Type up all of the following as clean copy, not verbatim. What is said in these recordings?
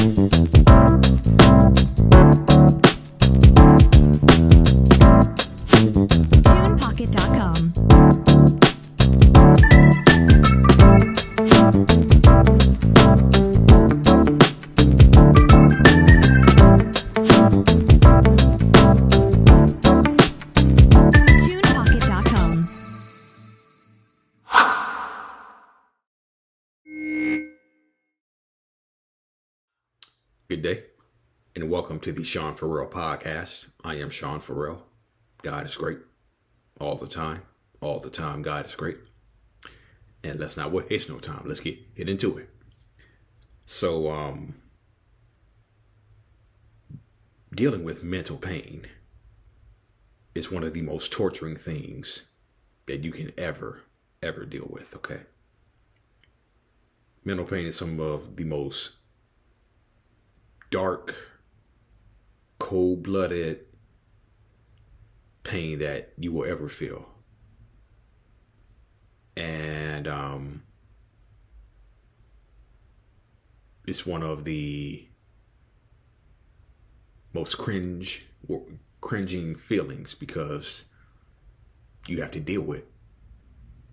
TunePocket.com. TunePocket.com. Good day, and welcome to the Sean Farrell podcast. I am Sean Farrell. God is great all the time. All the time, God is great. And let's not waste no time. Let's get into it. So, dealing with mental pain is one of the most torturing things that you can ever deal with, okay? Mental pain is some of the most dark, cold-blooded pain that you will ever feel. And it's one of the most cringing feelings because you have to deal with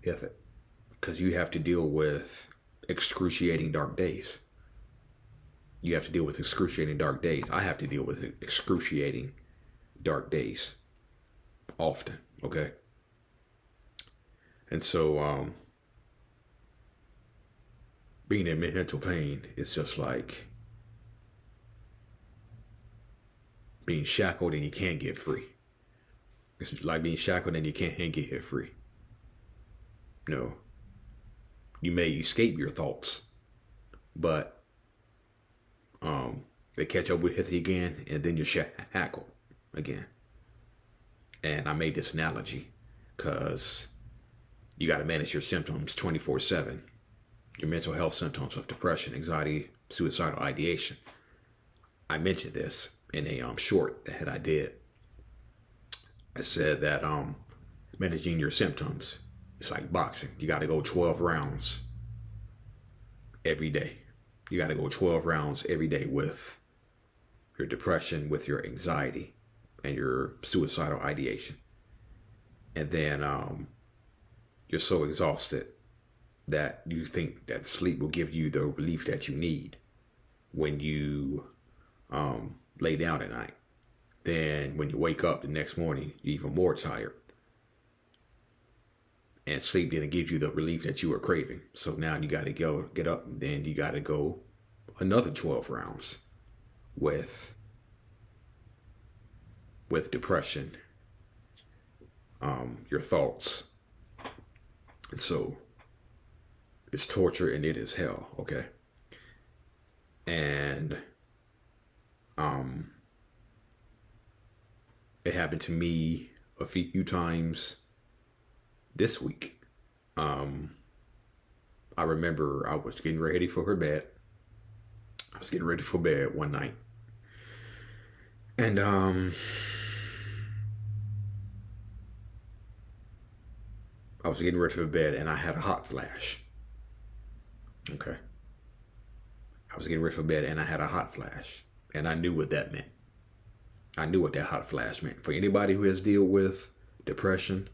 it. Because you have to deal with excruciating dark days. You have to deal with excruciating dark days. I have to deal with excruciating dark days often, okay? And so being in mental pain is just like being shackled and you can't get free. It's like being shackled and you can't get free. No. You may escape your thoughts, but they catch up with you again, and then you're shackled again. And I made this analogy because you got to manage your symptoms 24/7. Your mental health symptoms of depression, anxiety, suicidal ideation. I mentioned this in a short that I did. I said that managing your symptoms is like boxing. You got to go 12 rounds every day. You got to go 12 rounds every day with your depression, with your anxiety, and your suicidal ideation. And then you're so exhausted that you think that sleep will give you the relief that you need when you lay down at night. Then when you wake up the next morning, you're even more tired. And sleep didn't give you the relief that you were craving. So now you got to get up, and then you got to go another 12 rounds with depression, your thoughts. And so it's torture and it is hell, okay? And it happened to me a few times this week. I remember I was getting ready for bed. I was getting ready for bed one night. And I was getting ready for bed and I had a hot flash. Okay. I was getting ready for bed and I had a hot flash. And I knew what that meant. I knew what that hot flash meant. For anybody who has dealt with depression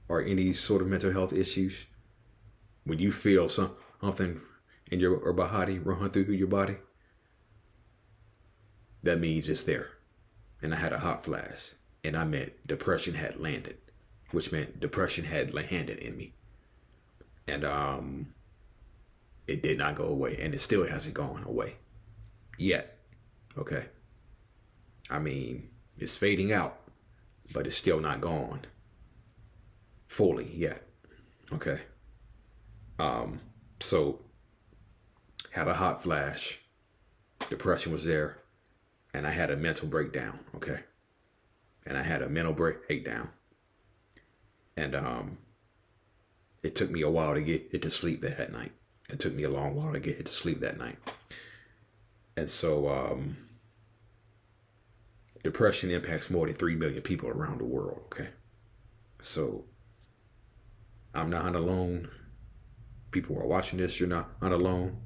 or any sort of mental health issues, when you feel something in your body run through your body, that means it's there. And I had a hot flash. And I meant depression had landed, which meant depression had landed in me. And it did not go away. And it still hasn't gone away yet. Okay. I mean, it's fading out, but it's still not gone fully yet. Okay. So had a hot flash. Depression was there. And I had a mental breakdown. Okay. And I had a mental breakdown. And it took me a while to get it to sleep that night. It took me a long while to get it to sleep that night. And so depression impacts more than 3 million people around the world. Okay. So I'm not alone. People who are watching this, you're not alone.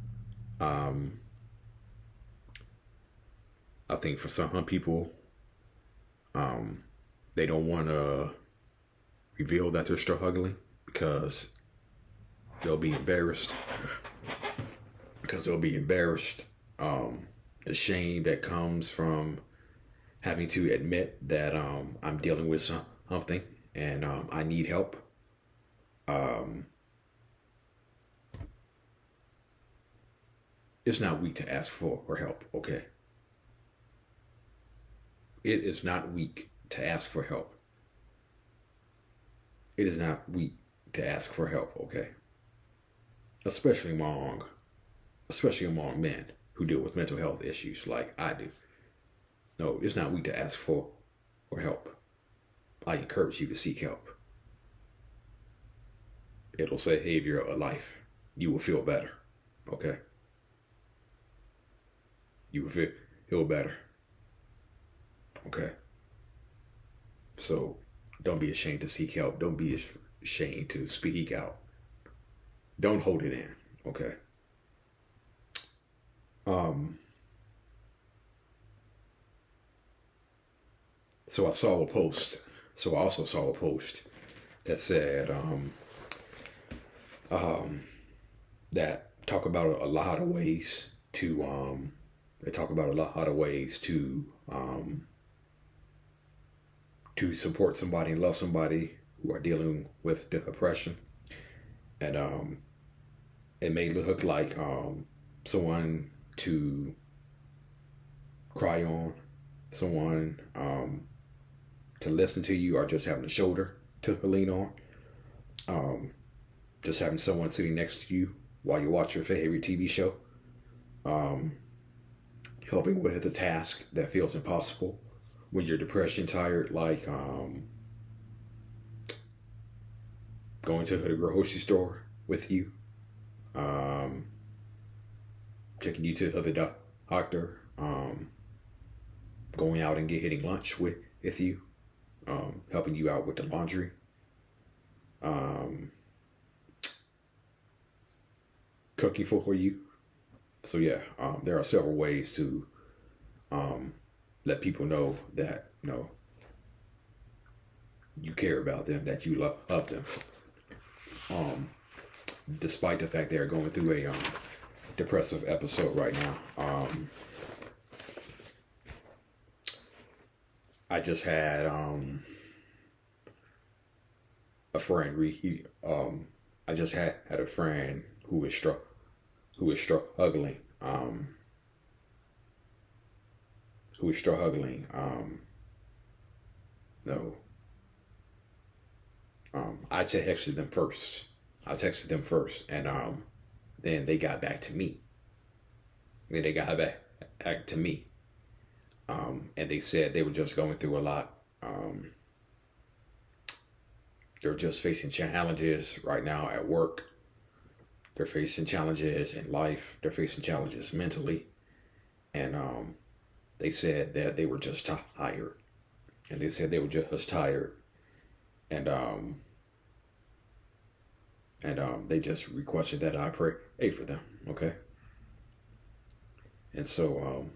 I think for some people, they don't want to reveal that they're struggling because they'll be embarrassed. Because they'll be embarrassed. The shame that comes from having to admit that I'm dealing with something and I need help. It's not weak to ask for help, okay? It is not weak to ask for help. It is not weak to ask for help, okay? Especially among men who deal with mental health issues like I do. No, it's not weak to ask for help. I encourage you to seek help. It'll save your life. You will feel better, okay? You will feel better, okay? So don't be ashamed to seek help. Don't be ashamed to speak out. Don't hold it in, okay? So I saw a post. So I also saw a post that said that talk about a lot of ways to they talk about a lot of ways to support somebody and love somebody who are dealing with depression, and it may look like someone to cry on, someone to listen to you, or just having a shoulder to lean on. Just having someone sitting next to you while you watch your favorite TV show. Helping with a task that feels impossible when you're depressed and tired, like going to the grocery store with you, taking you to the doctor, going out and getting lunch with you, helping you out with the laundry, cooking for you. So yeah, there are several ways to let people know that you care about them, that you love them, despite the fact they're going through a depressive episode right now. I just had a friend. I just had a friend who is struggling. Who is struggling. No. I texted them first. And then they got back to me. And they said they were just going through a lot. They're just facing challenges right now at work. They're facing challenges in life. They're facing challenges mentally. And they said that they were just tired. And they said they were just tired. And they just requested that I pray for them. Okay. And so,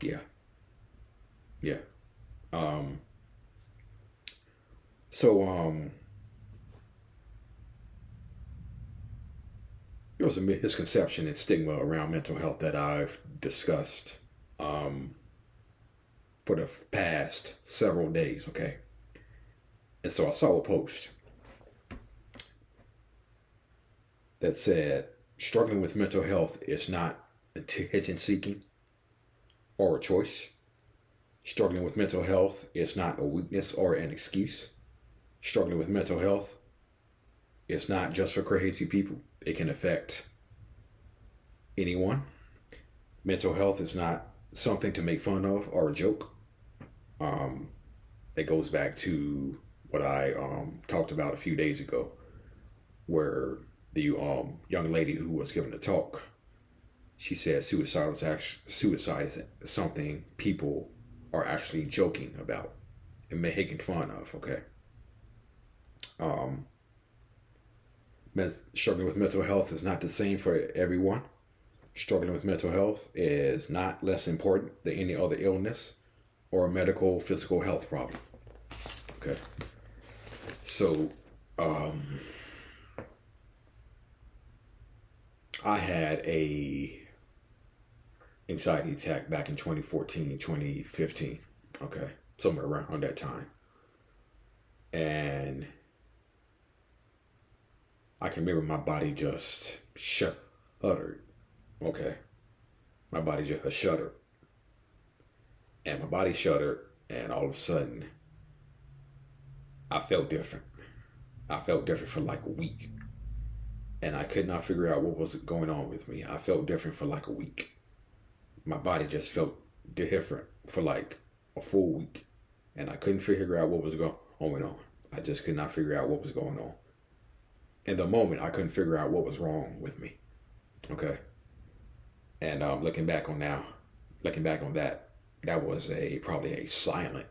yeah. There's a misconception and stigma around mental health that I've discussed for the past several days, okay? And so I saw a post that said, struggling with mental health is not attention seeking or a choice. Struggling with mental health is not a weakness or an excuse. Struggling with mental health is not just for crazy people. It can affect anyone. Mental health is not something to make fun of or a joke. It goes back to what I talked about a few days ago, where the young lady who was giving a talk, she said suicide is something people are actually joking about and making fun of. Okay. Struggling with mental health is not the same for everyone. struggling with mental health is not less important than any other illness or medical physical health problem. Okay. So, I had a anxiety attack back in 2014, 2015. Okay. Somewhere around that time. And I can remember my body just shuddered. Okay. My body just shuddered. And my body shuddered, and all of a sudden, I felt different. I felt different for like a week. And I could not figure out what was going on with me. I felt different for like a week. My body just felt different for like a full week. And I couldn't figure out what was going on. I just could not figure out what was going on. In the moment, I couldn't figure out what was wrong with me. Okay. And looking back on that, that was probably a silent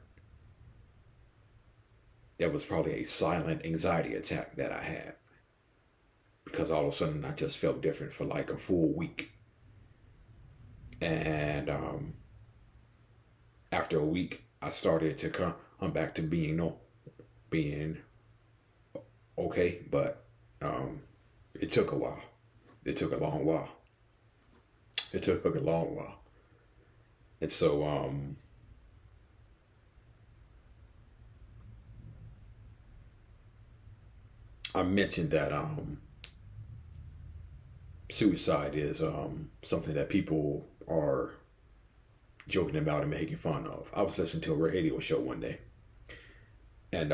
anxiety attack that I had. Because all of a sudden I just felt different for like a full week. And after a week, I started to come back to being okay, but it took a while. It took a long while. And so I mentioned that suicide is something that people are joking about and making fun of. I was listening to a radio show one day, and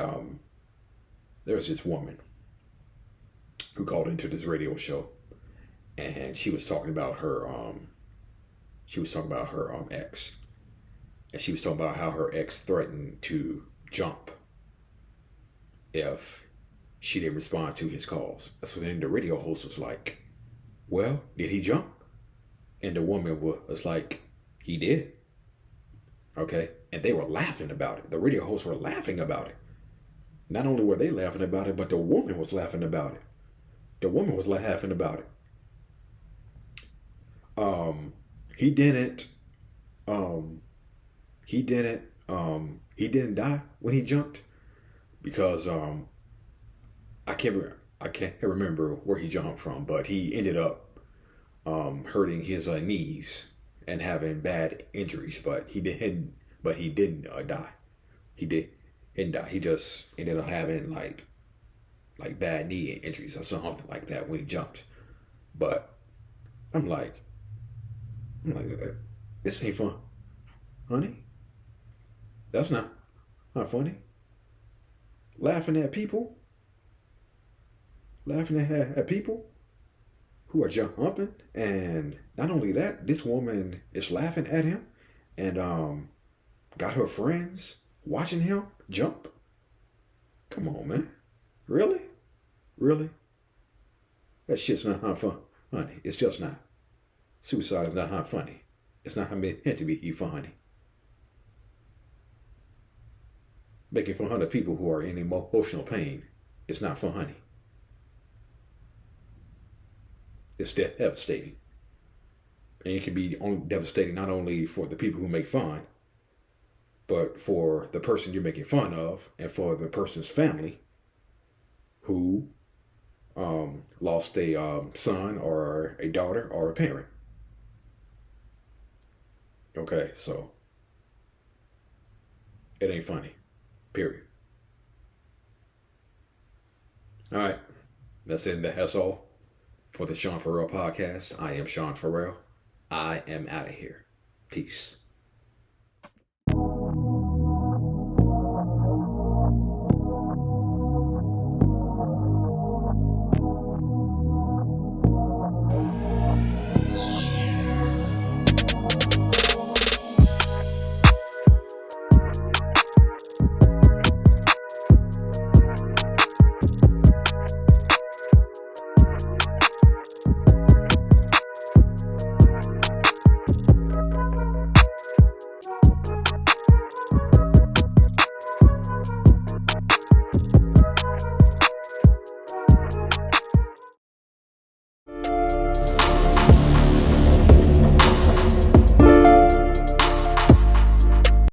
there was this woman who called into this radio show, and she was talking about her ex, and she was talking about how her ex threatened to jump if she didn't respond to his calls. So then the radio host was like, well, did he jump? And the woman was like, he did. Okay. And they were laughing about it. The radio hosts were laughing about it. Not only were they laughing about it, but the woman was laughing about it. The woman was laughing about it. He didn't die when he jumped, because I can't remember where he jumped from, but he ended up hurting his knees and having bad injuries, but he didn't die. He didn't die. He just ended up having like bad knee injuries or something like that when he jumped. But I'm like, this ain't fun, honey. That's not funny. Laughing at people who are jumping, and not only that, this woman is laughing at him, and got her friends watching him jump. Come on, man. Really? That shit's not fun, honey. It's just not. Suicide is not funny. It's not meant to be funny. Making fun of people who are in emotional pain is not funny. It's devastating. And it can be devastating not only for the people who make fun, but for the person you're making fun of, and for the person's family who lost a son or a daughter or a parent. Okay, so it ain't funny. Period. All right, that's it. That's all for the Sean Farrell podcast. I am Sean Farrell. I am out of here. Peace.